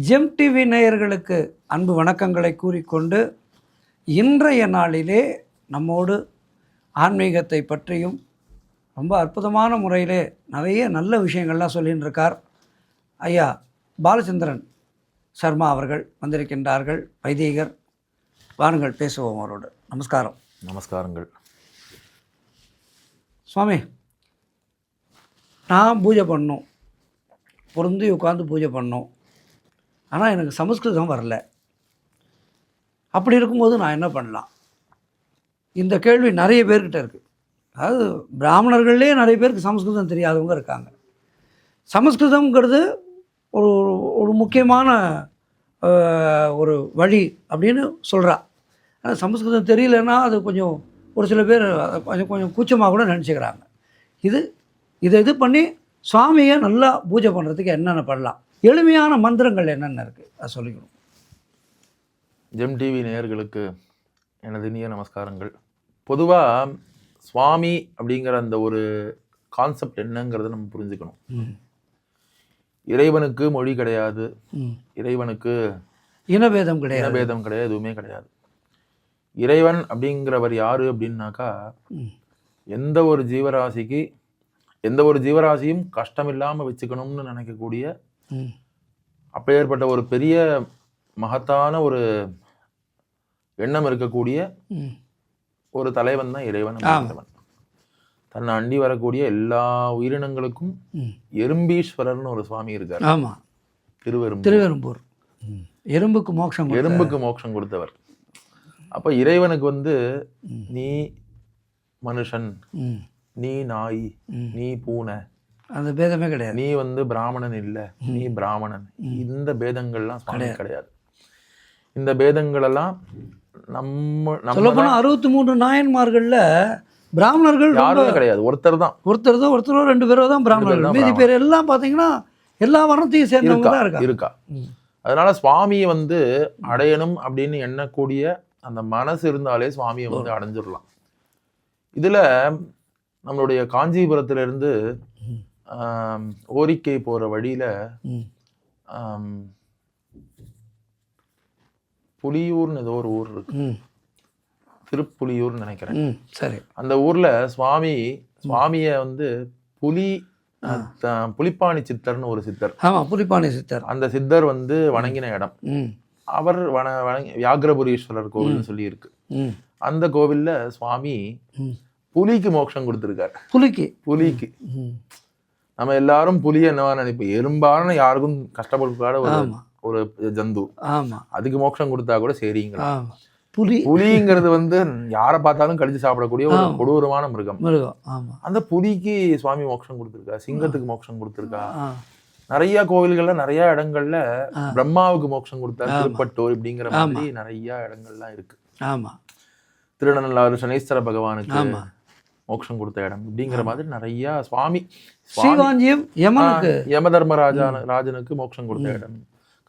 GeM TV நேயர்களுக்கு அன்பு வணக்கங்களை கூறிக்கொண்டு இன்றைய நாளிலே நம்மோடு ஆன்மீகத்தை பற்றியும் ரொம்ப அற்புதமான முறையிலே நிறைய நல்ல விஷயங்கள்லாம் சொல்லின்னு இருக்கார் ஐயா பாலச்சந்திரன் சர்மா அவர்கள் வந்திருக்கின்றார்கள். வைதீகர், வாருங்கள் பேசுவோம் அவரோடு. நமஸ்காரம். நமஸ்காரங்கள் சுவாமி. நான் பூஜை பண்ணோம், பொருந்தி உட்காந்து பூஜை பண்ணோம், ஆனால் எனக்கு சமஸ்கிருதம் வரல. அப்படி இருக்கும்போது நான் என்ன பண்ணலாம்? இந்த கேள்வி நிறைய பேர்கிட்ட இருக்குது. அதாவது பிராமணர்கள்லேயே நிறைய பேருக்கு சமஸ்கிருதம் தெரியாதவங்க இருக்காங்க. சமஸ்கிருதம்ங்கிறது ஒரு ஒரு முக்கியமான ஒரு வழி அப்படின்னு சொல்கிறா. ஆனால் சமஸ்கிருதம் தெரியலன்னா அது கொஞ்சம் ஒரு சில பேர் கொஞ்சம் கூச்சமாக கூட நினச்சிக்கிறாங்க. இது பண்ணி சுவாமியை நல்லா பூஜை பண்ணுறதுக்கு என்னென்ன பண்ணலாம்? எளிமையான மந்திரங்கள் என்னென்ன இருக்குது அதை சொல்லிக்கணும். ஜெம் டிவி நேயர்களுக்கு எனது இனிய நமஸ்காரங்கள். பொதுவாக சுவாமி அப்படிங்கிற அந்த ஒரு கான்செப்ட் என்னங்கிறத நம்ம புரிஞ்சுக்கணும். இறைவனுக்கு மொழி கிடையாது, இறைவனுக்கு இனபேதம் கிடையாது, எதுவுமே கிடையாது. இறைவன் அப்படிங்கிறவர் யாரு அப்படின்னாக்கா, எந்த ஒரு ஜீவராசியும் கஷ்டம் இல்லாமல் வச்சுக்கணும்னு நினைக்கக்கூடிய அப்பேற்பட்ட ஒரு பெரிய மகத்தான ஒரு எண்ணம் இருக்கக்கூடிய ஒரு தலைவன் தான் இறைவன். தன்னை அண்டி வரக்கூடிய எல்லா உயிரினங்களுக்கும் எறும்பீஸ்வரர்னு ஒரு சுவாமி இருக்கார். ஆமா, திருவெரும்பூர். எறும்புக்கு மோட்சம் கொடுத்தவர். அப்ப இறைவனுக்கு நீ மனுஷன், நீ நாய், நீ பூனை, அந்த பேதமே கிடையாது. நீ பிராமணன் இல்ல, நீ பிராமணன், இந்த பேதங்கள்லாம் கிடையாது. இந்த பேதங்கள் எல்லாம் நம்ம 63 நாயன்மார்கள்ல பிராமணர்கள் யாருமே கிடையாது. ஒருத்தரோ 2 பேரோ தான் பிராமணர்கள். மீதி பேர் எல்லாம் பாத்தீங்கன்னா எல்லா வர்ணத்தையும் சேர்ந்தவங்க தான் இருக்கா. அதனால சுவாமியை அடையணும் அப்படின்னு எண்ணக்கூடிய அந்த மனசு இருந்தாலே சுவாமியை அடைஞ்சிடலாம். இதுல நம்மளுடைய காஞ்சிபுரத்துல இருந்து ஓரிக்கை போற வழியில புலியூர்னு ஏதோ ஒரு ஊர் இருக்கு, திருப்புலியூர்னு நினைக்கிறேன். சரி. அந்த ஊர்ல சுவாமிய புலிப்பாணி சித்தர்னு ஒரு சித்தர். ஆமா, புலிப்பாணி சித்தர். அந்த சித்தர் வணங்கின இடம். அவர் வியாகிரபுரீஸ்வரர் கோவில்னு சொல்லி இருக்கு. அந்த கோவில்ல சுவாமி புலிக்கு மோட்சம் கொடுத்திருக்காரு. புலிக்கு நம்ம எல்லாரும் புலிய என்னவா நினைப்போம்? எறும்பான யாருக்கும் கஷ்டப்படாத ஒரு ஜந்து. அதுக்கு மோட்சம் கொடுத்தா கூட சரிங்களா? புலிங்கிறது யாரை பார்த்தாலும் கடிச்சு சாப்பிடக்கூடிய ஒரு கொடூரமான மிருகம். அந்த புலிக்கு சுவாமி மோட்சம் கொடுத்திருக்கா, சிங்கத்துக்கு மோட்சம் கொடுத்திருக்கா. நிறைய கோவில்கள்ல நிறைய இடங்கள்ல பிரம்மாவுக்கு மோட்சம் கொடுத்தா, திருப்பட்டூர் இப்படிங்கிற மாதிரி நிறைய இடங்கள்லாம் இருக்கு. திருநள்ளாறு சனீஸ்வர பகவானுக்கு மோட்சம் கொடுத்த இடம் இப்படிங்கிற மாதிரி நிறைய சுவாமி யமதர்மராஜனுக்கு மோட்சம் கொடுத்த இடம்,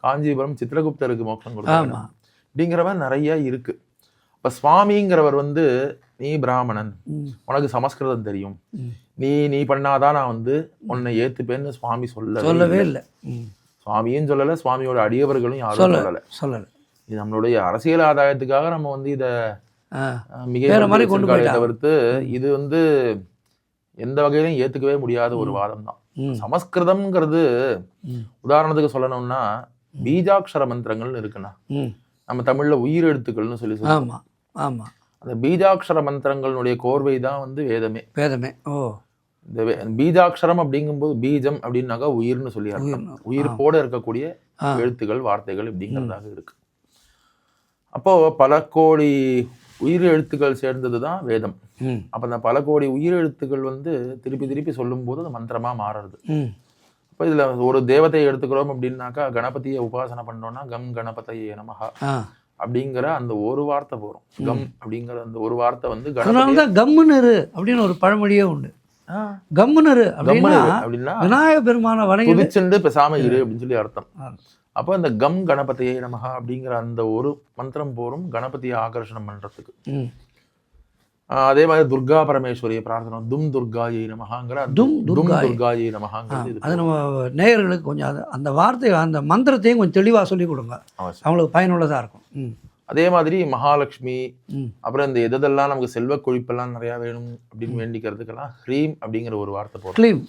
காஞ்சிபுரம் சித்திரகுப்தருக்கு மோட்சம் கொடுத்த இடம் அப்படிங்கிற மாதிரி நிறைய இருக்கு. இப்ப சுவாமிங்கிறவர் நீ பிராமணன், உனக்கு சமஸ்கிருதம் தெரியும், நீ பண்ணாதான் நான் உன்னை ஏத்துப்பேன்னு சுவாமி சொல்லவே இல்லை. சுவாமியும் சொல்லல, சுவாமியோட அடியவர்களும் யாரும் சொல்லல. இது நம்மளுடைய அரசியல் ஆதாயத்துக்காக நம்ம இத தவிர்த்து இது எந்த வகையிலும் ஏத்துக்கவே முடியாத ஒரு வாதம் தான். சமஸ்கிருதம்ங்கிறது உதாரணத்துக்கு சொல்லணும்னா பீஜாட்சர மந்திரங்கள்னு இருக்குண்ணா. நம்ம தமிழ்ல உயிர் எழுத்துக்கள்னு சொல்லி சொல்லுவோம். அந்த பீஜாட்சர மந்திரங்களுடைய கோர்வை தான் வேதமே. இந்த பீஜாட்சரம் அப்படிங்கும்போது பீஜம் அப்படின்னாக்கா உயிர்னு சொல்லி அர்த்தம். உயிர்ப்போட இருக்கக்கூடிய எழுத்துக்கள், வார்த்தைகள் இப்படிங்கிறதாக இருக்கு. அப்போ பல கோடி உயிர் எழுத்துக்கள் சேர்ந்ததுதான் வேதம். அப்ப அந்த பல கோடி உயிர் எழுத்துக்கள் திருப்பி சொல்லும் போது அது மந்திரமா மாறுறது. அப்ப இதுல ஒரு தேவதையை எடுத்துக்கிறோம் அப்படின்னாக்கா, கணபதியை உபாசனை பண்ணோம்னா கம் கணபதியே நமஹா அப்படிங்கிற அந்த ஒரு வார்த்தை போறோம். கம் அப்படிங்கிற அந்த ஒரு வார்த்தை கம்முனரு அப்படின்னு ஒரு பழமொழியே உண்டு. கம்முனரு அப்படின்னா விநாயக பெருமான வணங்கி பேசாம இரு அப்படின்னு சொல்லி அர்த்தம். அப்போ இந்த கம் கணபதியே நமஹா அப்படிங்கிற அந்த ஒரு மந்திரம் போரும் கணபதியை ஆகர்ஷணம் பண்றதுக்கு. அதே மாதிரி துர்கா பரமேஸ்வரிய பிரார்த்தனை, தும் துர்காயை நமகாங்கிற தும் தும் துர்காயை. துர்காயை நமகாங்கிறது அது நம்ம நேயர்களுக்கு கொஞ்சம் அந்த வார்த்தை அந்த மந்திரத்தையும் கொஞ்சம் தெளிவாக சொல்லி கொடுங்க, அவசியம். அவங்களுக்கு பயனுள்ளதாக இருக்கும். அதே மாதிரி மகாலட்சுமி, ம். அப்புறம் இந்த எதெல்லாம் நமக்கு செல்வ கொழிப்பெல்லாம் நிறையா வேணும் அப்படின்னு வேண்டிக்கிறதுக்கெல்லாம் ஹ்ரீம் அப்படிங்கிற ஒரு வார்த்தை போடுறோம். க்ளீம்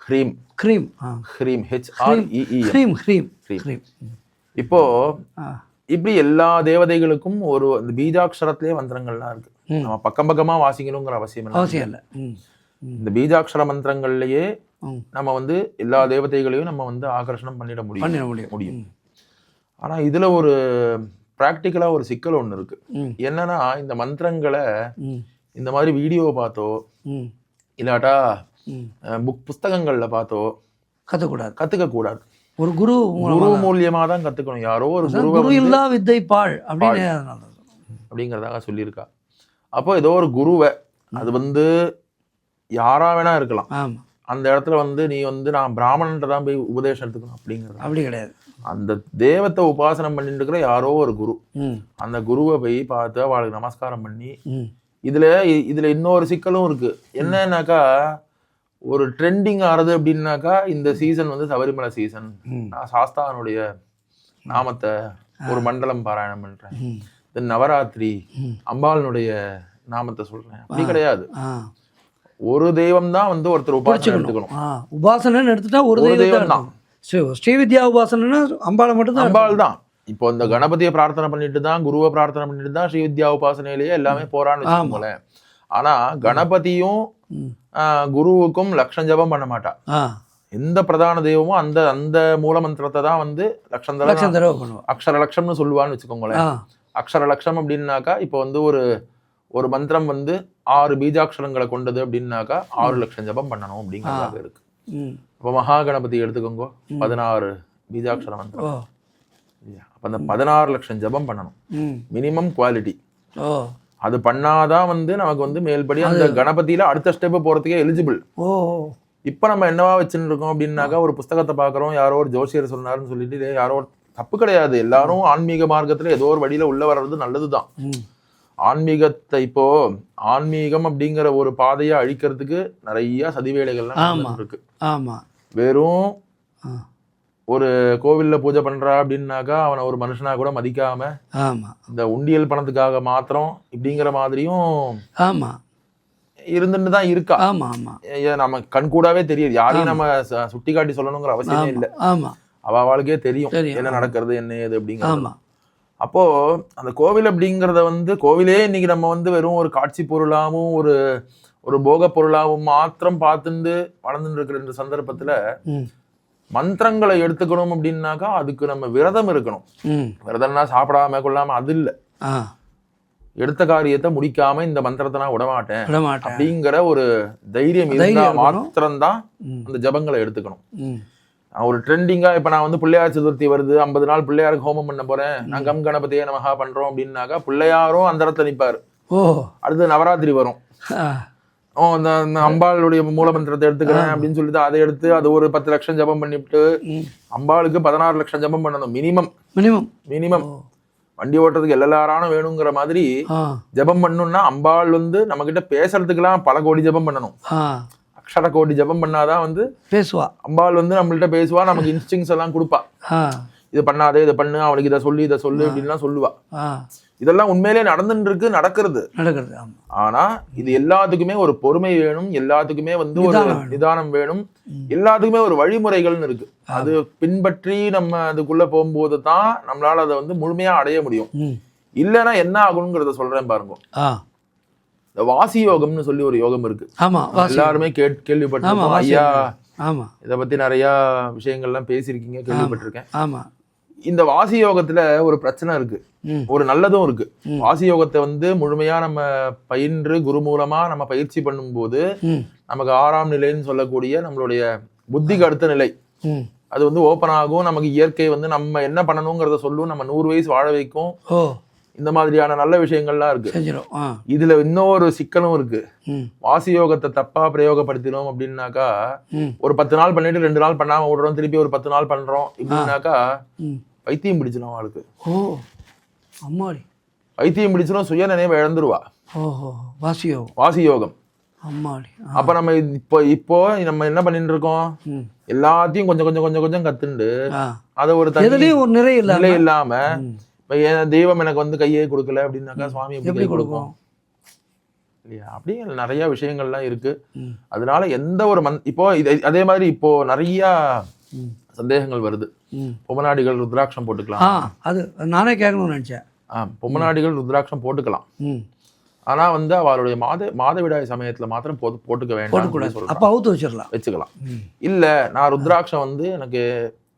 ஹ்ரீம் க்ரீம் ஹ்ரீம் HREEM. Cream cream cream. இப்போ இப்படி எல்லா தேவதைகளுக்கும் ஒரு இந்த பீஜாட்சரத்திலே மந்திரங்கள்லாம் இருக்கு. நம்ம பக்கம் பக்கமா வாசிக்கணுங்கிற அவசியம் இல்லை. இந்த பீஜாட்சர மந்திரங்கள்லயே நம்ம வந்து எல்லா தேவதைகளையும் நம்ம வந்து ஆகர்ஷணம் பண்ணிட முடியும். ஆனா இதுல ஒரு ப்ராக்டிக்கலா ஒரு சிக்கல் ஒண்ணு இருக்கு. என்னன்னா இந்த மந்திரங்களை இந்த மாதிரி வீடியோ பார்த்தோ இல்லாட்டா புஸ்தகங்கள்ல பார்த்தோ கத்துக்க கூடாது. ஒரு குரு மூலியமா தான் கத்துக்கணும். யாரோ ஒரு குரு இல்லா வித்தை பாழ் அப்படிங்கிறதாக சொல்லியிருக்கா. அப்போ ஏதோ ஒரு குருவை, அது வந்து யாரா வேணா இருக்கலாம், அந்த இடத்துல வந்து நீ வந்து நான் பிராமணன்ட்ட தான் போய் உபதேசம் எடுத்துக்கணும் அப்படிங்கிறது அப்படி கிடையாது. அந்த தெய்வத்தை உபாசனம் பண்ணிட்டு இருக்கிற யாரோ ஒரு குரு, அந்த குருவை போய் பார்த்து அவளுக்கு நமஸ்காரம் பண்ணி, இதுல இன்னொரு சிக்கலும் இருக்கு. என்னன்னாக்கா ஒரு ட்ரெண்டிங் ஆறது அப்படின்னாக்கா இந்த சீசன் வந்து சபரிமலை சீசன், நான் சாஸ்தானுடைய நாமத்தை ஒரு மண்டலம் பாராயணம் பண்றேன், இந்த நவராத்திரி அம்பாளுடைய நாமத்தை சொல்றேன். அப்படி கிடையாது. ஒரு தெய்வம் தான் வந்து ஒருத்தர் உபாசனை எடுத்துக்கணும். உபாசனைன்னு எடுத்துட்டா ஒரு தெய்வம் தான். ஸ்ரீவித்யா உபாசனைன்னா அம்பாளை மட்டும்தான், அம்பாள் தான். இப்போ இந்த கணபதியை பிரார்த்தனை பண்ணிட்டு தான், குருவை பிரார்த்தனை பண்ணிட்டு தான் ஸ்ரீவித்யா உபாசனையிலேயே எல்லாமே போறான்னு வச்சுக்கோங்களேன். ஆனா கணபதியும் குருவுக்கும் லட்சம் ஜபம் பண்ண மாட்டா. எந்த பிரதான தெய்வமும் அந்த அந்த மூல மந்திரத்தை தான் வந்து லட்சம் தடவை அக்ஷர லட்சம்னு சொல்லுவான்னு வச்சுக்கோங்களேன். அக்ஷர லட்சம் அப்படின்னாக்கா இப்போ வந்து ஒரு மந்திரம் வந்து 6 பீஜாட்சரங்களை கொண்டது அப்படின்னாக்கா 6 லட்சம் ஜபம் பண்ணணும் அப்படிங்கிறதாக இருக்கு. இப்போ மகா கணபதி எடுத்துக்கோங்க, 16 பீஜாட்சர மந்திரம். அப்ப அந்த 16 லட்சம் ஜபம் பண்ணணும், மினிமம் குவாலிட்டி. அது பண்ணாதான் வந்து நமக்கு வந்து மேல்படி அந்த கணபதியில அடுத்த ஸ்டெப் போறதுக்கே எலிஜிபிள். இப்ப நம்ம என்னவா வச்சுட்டு இருக்கோம் அப்படின்னாக்கா, ஒரு புஸ்தகத்தை பாக்குறோம், யாரோ ஒரு ஜோசியர் சொன்னாருன்னு சொல்லிட்டு யாரோ தப்பு கிடையாது. எல்லாரும் ஆன்மீக மார்க்கத்துல ஏதோ ஒரு வழியில உள்ள வர்றது நல்லதுதான். ஆன்மீகத்தை இப்போ ஆன்மீகம் அப்படிங்கிற ஒரு பாதையை அழிக்கிறதுக்கு நிறைய சதிவேலைகள்லாம் இருக்கு. வெறும் ஒரு கோவில்ல பூஜை பண்றா அப்படின்னாக்கா அவனை ஒரு மனுஷனா கூட மதிக்காம இந்த உண்டியல் பணத்துக்காக மாத்திரம் இப்படிங்கிற மாதிரியும் இருந்துட்டு தான் இருக்கா. நம்ம கண்கூடாவே தெரியுது. யாரையும் நம்ம சுட்டி காட்டி சொல்லணுங்கிற அவசியமே இல்லை. அவளுக்கே தெரியும் என்ன நடக்கிறது என்ன ஏது அப்படிங்கிறது. அப்போ அந்த கோவில் அப்படிங்கிறத வந்து கோவிலே இன்னைக்கு நம்ம வந்து வெறும் ஒரு காட்சி பொருளாகவும் ஒரு போக பொருளாகவும் மாத்திரம் பார்த்துட்டு வளர்ந்துட்டு இருக்கிற இந்த சந்தர்ப்பத்துல மந்திரங்களை எடுத்துக்கணும் அப்படின்னாக்கா அதுக்கு நம்ம விரதம் இருக்கணும். விரதம்னா சாப்பிடாம கொள்ளாம அது இல்லை. எடுத்த காரியத்தை முடிக்காம இந்த மந்திரத்தை நான் விடமாட்டேன் அப்படிங்கிற ஒரு தைரியம் இருந்தா மாத்திரம்தான் அந்த ஜபங்களை எடுத்துக்கணும். ஒரு ட்ரெண்டிங்கா இப்ப நான் வந்து பிள்ளையார் சதுர்த்தி வருது, 50 நாள் பிள்ளையாருக்கு ஹோமம் பண்ண போறேன், நான் கம் கணபதியை நமகா பண்றோம் அப்படின்னாக்கா பிள்ளையாரும் அந்த இடத்துல நிற்பாரு. அடுத்து நவராத்திரி வரும், இந்த அம்பாளுடைய மூலமந்திரத்தை எடுத்துக்கிறேன் அப்படின்னு சொல்லிட்டு அதை எடுத்து அது ஒரு 10 லட்சம் ஜபம் பண்ணிவிட்டு அம்பாளுக்கு 16 லட்சம் ஜபம் பண்ணணும் மினிமம். வண்டி ஓட்டுறதுக்கு எல்லாரும் வேணுங்கிற மாதிரி ஜபம் பண்ணணும்னா அம்பாள் வந்து நம்ம கிட்ட பேசுறதுக்கெல்லாம் பல கோடி ஜபம் பண்ணணும். அக்ஷர கோடி ஜபம் பண்ணாதான் வந்து பேசுவா. அம்பாள் வந்து நம்மள்ட்ட பேசுவா, நமக்கு இன்ஸ்டிங்ஸ் எல்லாம் கொடுப்பா. இது பண்ணாதே, இதை பண்ணு, அவளுக்கு இதை சொல்லு அப்படின்லாம் சொல்லுவா. இதெல்லாம் உண்மையிலே நடந்துட்டு நடக்கிறது. ஆனா இது எல்லாத்துக்குமே ஒரு பொறுமை வேணும், எல்லாத்துக்குமே வந்து ஒரு நிதானம் வேணும், எல்லாத்துக்குமே ஒரு வழிமுறைகள்னு இருக்கு. அது பின்பற்றி நம்ம அதுக்குள்ள போகும்போது தான் நம்மளால அதை வந்து முழுமையா அடைய முடியும். இல்லைன்னா என்ன ஆகணுங்கிறத சொல்றேன் பாருங்க. இந்த வாசி யோகம்னு சொல்லி ஒரு யோகம் இருக்கு. எல்லாருமே கேள்விப்பட்டிருக்கோம். ஐயா இதை பத்தி நிறைய விஷயங்கள்லாம் பேசியிருக்கீங்க, கேள்விப்பட்டிருக்கேன். இந்த வாசி யோகத்துல ஒரு பிரச்சனை இருக்கு, ஒரு நல்லதும் இருக்கு. வாசி யோகத்தை வந்து முழுமையா நம்ம பயின்று குரு மூலமா நம்ம பயிற்சி பண்ணும் போது நமக்கு 6ஆம் நிலைன்னு சொல்லக்கூடிய நம்மளுடைய புத்திக்கு அடுத்த நிலை அது வந்து ஓப்பன் ஆகும். நமக்கு இயற்கை வந்து நம்ம என்ன பண்ணணுங்கிறத சொல்லும், நம்ம 100 வயசு வாழ வைக்கும். இந்த மாதிரியான நல்ல விஷயங்கள்லாம் இருக்கு. இதுல இன்னொரு சிக்கலும் இருக்கு. வாசி யோகத்தை தப்பா பிரயோகப்படுத்தினோம் அப்படின்னாக்கா ஒரு 10 நாள் பண்ணிட்டு 2 நாள் பண்ணாம விடுறோம், திருப்பி ஒரு 10 நாள் பண்றோம் இப்படின்னாக்கா பைத்தியம் பிடிச்சிடும் அவளுக்கு. பைத்தியம் பிடிச்சிடும், சுய நினைவை இழந்துருவா. ஓஹோ, வாசி யோகம். வாசி யோகம். அம்மாடி. அப்ப நம்ம இப்போ நம்ம என்ன பண்ணிட்டு இருக்கோம், எல்லாத்தையும் கொஞ்சம் கொஞ்சம் கொஞ்சம் கொஞ்சம் கத்துண்டு அதை ஒரு ஒரு நிலை இல்லாம இப்ப என் தெய்வம் எனக்கு வந்து கையே கொடுக்கல அப்படின்னாக்கா சுவாமி எப்படி கொடுக்கும் இல்லையா? அப்படி நிறைய விஷயங்கள்லாம் இருக்கு. அதனால எந்த ஒரு இப்போ அதே மாதிரி இப்போ நிறைய சந்தேகங்கள் வருது. பொம்மநாடிகள் ருத்ராட்சம் போட்டுக்கலாம். அது நானே கேட்கணும்னு நினைச்சேன். பொம்மநாடிகள் ருத்ராட்சம் போட்டுக்கலாம். ஆனா வந்து அவளுடைய மாதவிடாய் சமயத்துல மாத்திரம் போட்டுக்க வேண்டாம். அப்ப அவுத்து வச்சுக்கலாம். இல்ல நான் ருத்ராட்சம் வந்து எனக்கு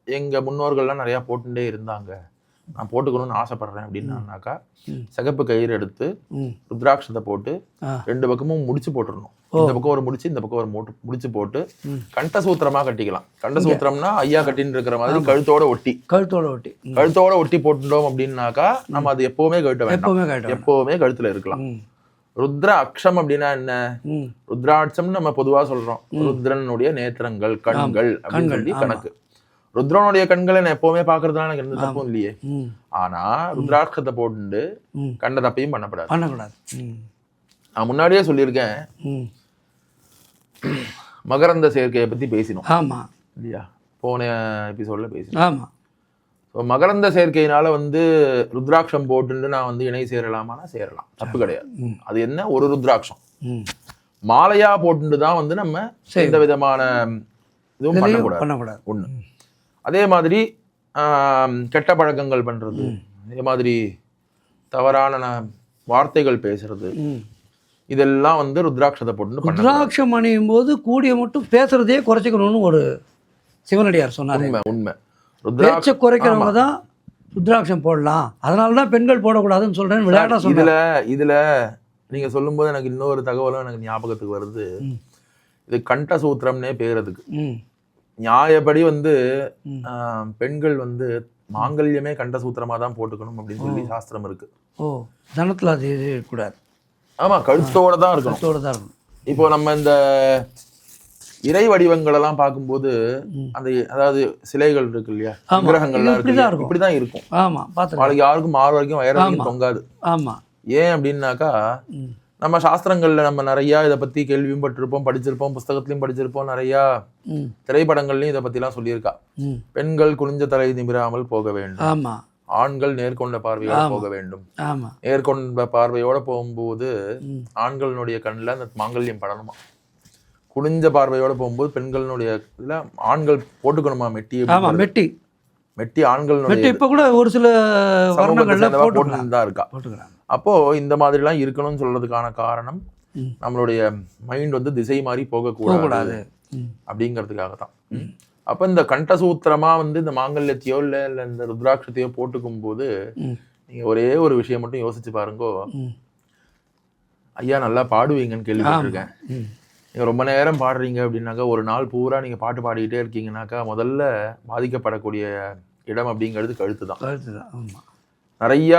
எங்க முன்னோர்கள்லாம் நிறைய போட்டுட்டே இருந்தாங்க, நான் போட்டுக்கணும்னு ஆசைப்படுறேன் அப்படின்னாக்கா சிகப்பு கயிறு எடுத்து ருத்ராட்சத்தை போட்டு 2 பக்கமும் முடிச்சு போட்டுடணும். இந்த பக்கம் ஒரு முடிச்சு, இந்த பக்கம் ஒரு முடிச்சு போட்டு கண்டசூத்திரமா கட்டிக்கலாம். கண்டசூத்திரம்னா ஐயா கட்டின்னு இருக்கிற மாதிரி கழுத்தோட ஒட்டி போட்டுட்டோம் அப்படின்னாக்கா நம்ம அது எப்பவுமே கழட்ட வேண்டாம், எப்பவுமே கழுத்துல இருக்கலாம். ருத்ர அக்ஷம் அப்படின்னா என்ன? ருத்ராட்சம் நம்ம பொதுவா சொல்றோம், ருத்ரனுடைய நேத்திரங்கள், கண்கள் அப்படின்னு சொல்லி கணக்கு. ருத்ரனுடைய கண்களை நான் எப்பவுமே பாக்குறதுனால எனக்கு எந்த தப்பும் இல்லையே. ஆனா ருத்ராட்சத்தை போட்டு கண்ட தப்பையும் பண்ணக்கூடாது. நான் முன்னாடியே சொல்லியிருக்கேன், மகரந்த சேர்க்கையை பத்தி பேசினோம் இல்லையா? போன எபிசோட்ல பேசினோம். மகரந்த சேர்க்கையினால வந்து ருத்ராட்சம் போட்டு நான் வந்து இணை சேரலாமானா சேரலாம், தப்பு கிடையாது. அது என்ன, ஒரு ருத்ராட்சம் மாலையா போட்டு தான் வந்து நம்ம எந்த விதமான இதுவும் பண்ணக்கூடாது ஒண்ணு. அதே மாதிரி கெட்ட பழக்கங்கள் பண்றது, அதே மாதிரி தவறான வார்த்தைகள் பேசுறது, இதெல்லாம் வந்து ருத்ராட்சத்தை போட்டு ருத்ராட்சம் அணியும் போது கூடிய மட்டும் பேசுறதே குறைச்சிக்கணும்னு ஒரு சிவனடியார் சொன்னார். உண்மை. பேச்சை குறைக்கிறவங்க தான் ருத்ராட்சம் போடலாம், அதனாலதான் பெண்கள் போடக்கூடாதுன்னு சொல்றேன். விளையாட இதுல நீங்க சொல்லும் போது எனக்கு இன்னொரு தகவலும் எனக்கு ஞாபகத்துக்கு வருது. இது கண்டசூத்திரம்னே பேர். அதுக்கு நியாயப்படி வந்து பெண்கள் வந்து மாங்கல்யமே கண்டசூத்திரமா தான் போட்டுக்கணும் அப்படின்னு சொல்லி சாஸ்திரம் இருக்கு. தனத்துல அது கூடாது. ஆமா, கழுத்தோட தான் இருக்கணும். இப்போ நம்ம இந்த இறை வடிவங்கள் எல்லாம் பார்க்கும்போது அந்த அதாவது சிலைகள் இருக்கு இல்லையா, விக்கிரகங்கள்லாம் இருக்கு, இப்படிதான் இருக்கும். நாளைக்கு யாருக்கும் மாறு வரைக்கும் வயிறு வரைக்கும் தொங்காது. ஏன் அப்படின்னாக்கா நம்ம சாஸ்திரங்கள்ல நம்ம நிறைய இதை பத்தி கேள்வியும் பட்டிருப்போம், படிச்சிருப்போம், புஸ்தகத்திலையும் படிச்சிருப்போம், நிறைய திரைப்படங்கள்லயும் இதை பத்தி எல்லாம் சொல்லியிருக்கா. பெண்கள் குனிஞ்ச தலை நிமிராமல் போக வேண்டும், ஆண்கள் நேர்கொண்ட பார்வையோட போக வேண்டும். நேர்கொண்ட பார்வையோட போகும்போது ஆண்களுடைய கண்ணுல அந்த மாங்கல்யம் படணுமா, குனிஞ்ச பார்வையோட போகும்போது பெண்களுடைய இதுல ஆண்கள் போட்டுக்கணுமா மெட்டி ஆண்களுடைய இப்ப கூட ஒரு சில தான் இருக்கா. அப்போ இந்த மாதிரி எல்லாம் இருக்கணும்னு சொல்றதுக்கான காரணம் நம்மளுடைய மைண்ட் வந்து திசை மாறி போகக்கூடாது அப்படிங்கிறதுக்காக தான். அப்ப இந்த கண்டசூத்திரமா வந்து இந்த மாங்கல்யத்தையோ இல்ல இந்த ருத்ராட்சத்தையோ போட்டுக்கும் போது நீங்க ஒரே ஒரு விஷயம் மட்டும் யோசிச்சு பாருங்கோ. ஐயா நல்லா பாடுவீங்கன்னு கேள்விப்பட்டிருக்கேன். நீங்க ரொம்ப நேரம் பாடுறீங்க அப்படின்னாக்கா, ஒரு நாள் பூரா நீங்க பாட்டு பாடிக்கிட்டே இருக்கீங்கன்னாக்கா முதல்ல பாதிக்கப்படக்கூடிய இடம் அப்படிங்கிறது கழுத்து தான். நிறைய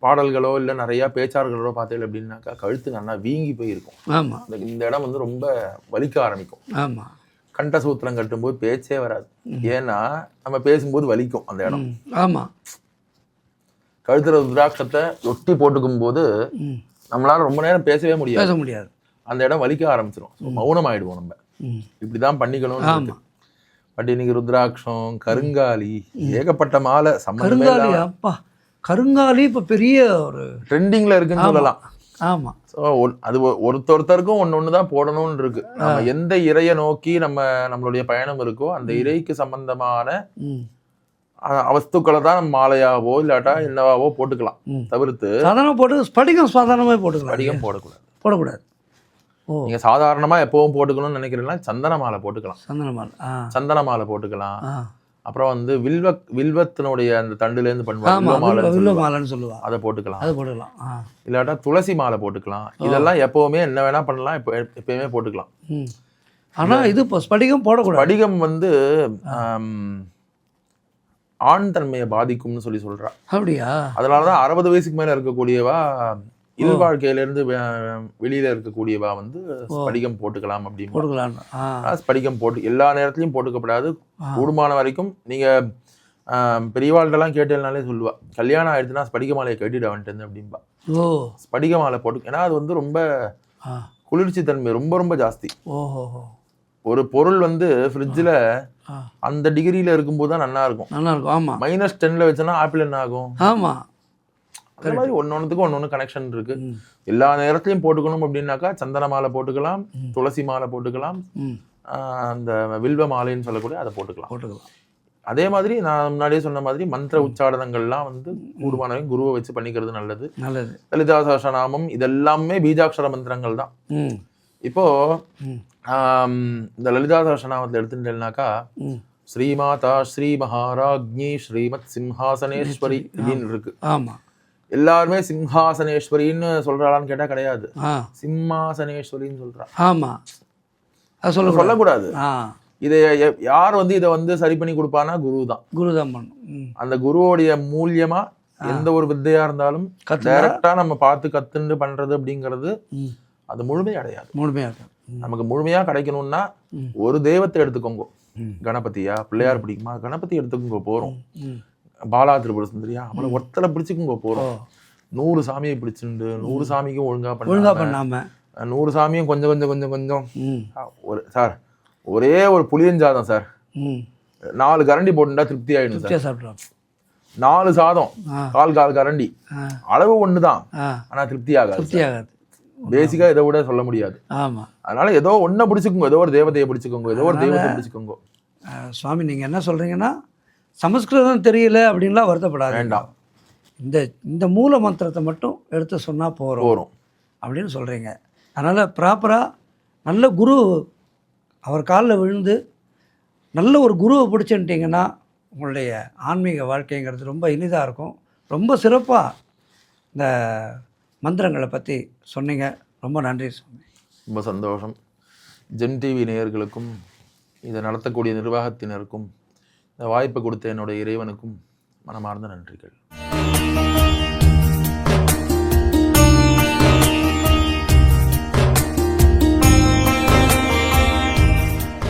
பாடல்களோ இல்ல நிறைய பேச்சாளர்களோ பார்த்தீங்க அப்படின்னாக்கா கழுத்து நல்லா வீங்கி போயிருக்கும். இந்த இடம் வந்து ரொம்ப வலிக்க ஆரம்பிக்கும். கண்டசூத்திரம் கட்டும்போது பேச்சே வராது. ஏன்னா நம்ம பேசும்போது வலிக்கும் அந்த இடம். கழுத்துல ருத்ராட்சத்தை ஒட்டி போட்டுக்கும் போது நம்மளால ரொம்ப நேரம் பேசவே முடியாது. அந்த இடம் வலிக்க ஆரம்பிச்சிடும், மௌனம் ஆயிடுவோம். நம்ம இப்படிதான் பண்ணிக்கணும். பட் இன்னைக்கு ருத்ராட்சம், கருங்காலி, ஏகப்பட்ட மாலை கருங்காலி இப்ப பெரிய ஒரு ட்ரெண்டிங்ல இருக்குன்னு சொல்லலாம். அது ஒருத்தருக்கும் ஒன்னொன்னுதான் போடணும்னு இருக்கு. நம்ம எந்த இறையை நோக்கி நம்மளுடைய பயணம் இருக்கோ அந்த இறைக்கு சம்பந்தமான வஸ்துக்களை தான் நம்ம மாலையாவோ இல்லாட்டா என்னவாவோ போட்டுக்கலாம். தவிர்த்து ஸ்படிகம் சாதாரணமா போட்டுக்கலாம். ஸ்படிகம் போடக்கூடாது. நீங்க சாதாரணமா எப்பவும் போட்டுக்கணும்னு நினைக்கிறீங்களா, சந்தன மாலை போட்டுக்கலாம். சந்தன மாலை போட்டுக்கலாம். அப்புறம் வந்து வில்வத்தினுடைய அந்த தண்டுல இருந்து பண்ணுவாங்க, அதை போட்டுக்கலாம். இல்லாட்டா துளசி மாலை போட்டுக்கலாம். இதெல்லாம் எப்பவுமே என்ன வேணா பண்ணலாம், எப்பயுமே போட்டுக்கலாம். ஆனா இது ஸ்படிகம் போடக்கூடாது. ஸ்படிகம் வந்து ஆண் தன்மையை பாதிக்கும்னு சொல்றா. அப்படியா? அதனாலதான் 60 வயசுக்கு மேல இருக்கக்கூடியவா, இல்வாழ்க்கையில இருந்து வெளியில இருக்கக்கூடியவா வந்து ஸ்படிகம் போட்டுக்கலாம் அப்படின்னு. ஸ்படிகம் போட்டு எல்லா நேரத்திலையும் போட்டுக்கப்படாது. கூடுமான வரைக்கும் நீங்க பெரியவாள்கிட்டலாம் கேட்டேனாலே சொல்லுவா, கல்யாணம் ஆயிடுச்சுன்னா ஸ்படிக மாலையை கட்டிட்டு வந்துட்டு அப்படின்பா. ஓ, ஸ்படிக மாலை போட்டு, ஏன்னா அது வந்து ரொம்ப குளிர்ச்சி தன்மை ரொம்ப ரொம்ப ஜாஸ்தி. ஓஹோ. ஒரு பொருள் வந்து ஃப்ரிட்ஜில் அந்த டிகிரியில் இருக்கும்போது தான் நல்லா இருக்கும். ஆமாம். -10ல் வச்சோன்னா ஆப்பிள் என்ன ஆகும்? ஆமாம். அந்த மாதிரி ஒன்னொன்றுக்கும் ஒன்று கனெக்ஷன் இருக்கு. எல்லா நேரத்துலையும் போட்டுக்கணும் அப்படின்னாக்கா சந்தன மாலை போட்டுக்கலாம், துளசி மாலை போட்டுக்கலாம், அந்த வில்வ மாலைன்னு சொல்லக்கூடிய அதை போட்டுக்கலாம். அதே மாதிரி நான் முன்னாடியே சொன்ன மாதிரி மந்திர உச்சாடனங்கள்லாம் வந்து கூடுமானவங்க குருவை வச்சு பண்ணிக்கிறது நல்லது. லலிதா சஹஸ்ரநாமம் இதெல்லாமே பீஜாட்சர மந்திரங்கள் தான். இப்போ இந்த லலிதா சஹஸ்ரநாமத்தில் எடுத்துட்டேன்னாக்கா, ஸ்ரீமாதா ஸ்ரீ மகாராஜ்ஞி ஸ்ரீமத் சிம்ஹாசனேஸ்வரி அப்படின்னு இருக்கு. ஆமா, எல்லாருமே சிம்ஹாசனேஸ்வரின்னு சொல்றாளான்னு கேட்டா கிடையாது, சிம்மாசனேஸ்வரின்னு சொல்றா. ஆமா, சொல்லக்கூடாது. இதை யார் வந்து இதை வந்து சரி பண்ணி கொடுப்பானா? குருதான் பண்ணும். அந்த குருவோடைய மூலியமா எந்த ஒரு வித்தையா இருந்தாலும் டைரக்டா நம்ம பார்த்து கத்துண்டு பண்றது அப்படிங்கிறது அது முழுமை அடையாது. நமக்கு முழுமையா கிடைக்கணும்னா ஒரு தெய்வத்தை எடுத்துக்கோங்க. கணபதியா, பிள்ளையார் பிடிக்குமா, கணபதி எடுத்துக்கோங்க போறோம். பாலா திரிபுர சுந்தரியா, அவளை ஒருத்தரை பிடிச்சுக்கோங்க போறோம். 100 சாமியை பிடிச்சுண்டு 100 சாமிக்கும் ஒழுங்கா பண்ணாம 100 சாமியும் கொஞ்சம் கொஞ்சம் கொஞ்சம் கொஞ்சம் ஒரு சார் ஒரே ஒரு புளியஞ்சாதம் சார் 4 கரண்டி போட்டுட்டா திருப்தி ஆயிடும் சார். 4 சாதம் கால் கரண்டி அளவு ஒண்ணுதான், ஆனா திருப்தி ஆகாது. பேசிக்கா இதை விட சொல்ல முடியாது. அதனால ஏதோ ஒன்ன பிடிச்சுக்கோங்க, ஏதோ ஒரு தேவதையை பிடிச்சுக்கோங்க, ஏதோ ஒரு தெய்வத்தை பிடிச்சுக்கோங்க. சுவாமி நீங்க என்ன சொல்றீங்கன்னா, சமஸ்கிருதம் தெரியல அப்படின்லாம் வருத்தப்படாது வேண்டாம். இந்த மூல மந்திரத்தை மட்டும் எடுத்து சொன்னா போறோம் அப்படின்னு சொல்றீங்க. அதனால ப்ராப்பரா நல்ல குரு அவர் காலில் விழுந்து நல்ல ஒரு குருவை பிடிச்சுட்டிங்கன்னா உங்களுடைய ஆன்மீக வாழ்க்கைங்கிறது ரொம்ப இனிதாக இருக்கும். ரொம்ப சிறப்பாக இந்த மந்திரங்களை பற்றி சொன்னீங்க. ரொம்ப நன்றி சுவாமி. ரொம்ப சந்தோஷம். ஜெம் டிவி நேயர்களுக்கும் இதை நடத்தக்கூடிய நிர்வாகத்தினருக்கும் இந்த வாய்ப்பை கொடுத்த என்னுடைய இறைவனுக்கும் மனமார்ந்த நன்றிகள்.